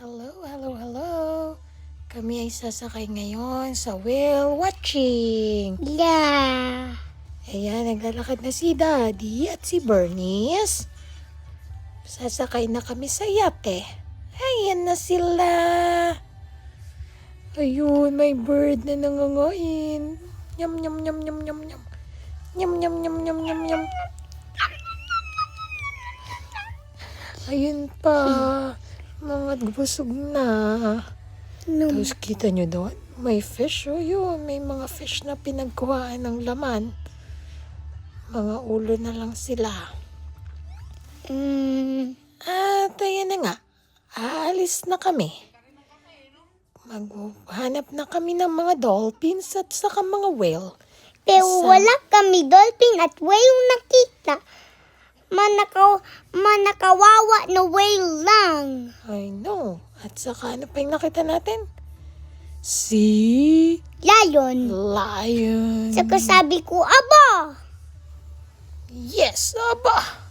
Hello, hello, hello. Kami ay sasakay ngayon sa whale watching. Yeah. Ayan, naglalakad na si Daddy at si Bernice. Sasakay na kami sa yate. Ayan na sila. Ayun, may bird na nangangain. Yum, yum, yum, yum, yum, yum. Yum, yum, yum, yum, yum, yum. Ayun pa. Mga busog na. Tapos kita nyo doon, may fish. O yun, may mga fish na pinagkuhaan ng laman. Mga ulo na lang sila. At ayan na nga, aalis na kami. Maghanap na kami ng mga dolphins at saka mga whale. Pero wala kami dolphin at whale nakita. Manakawawa na whale lang. I know. At saka ano pa yung nakita natin? Si Lion. lion. Saka sabi ko, aba! Yes, aba!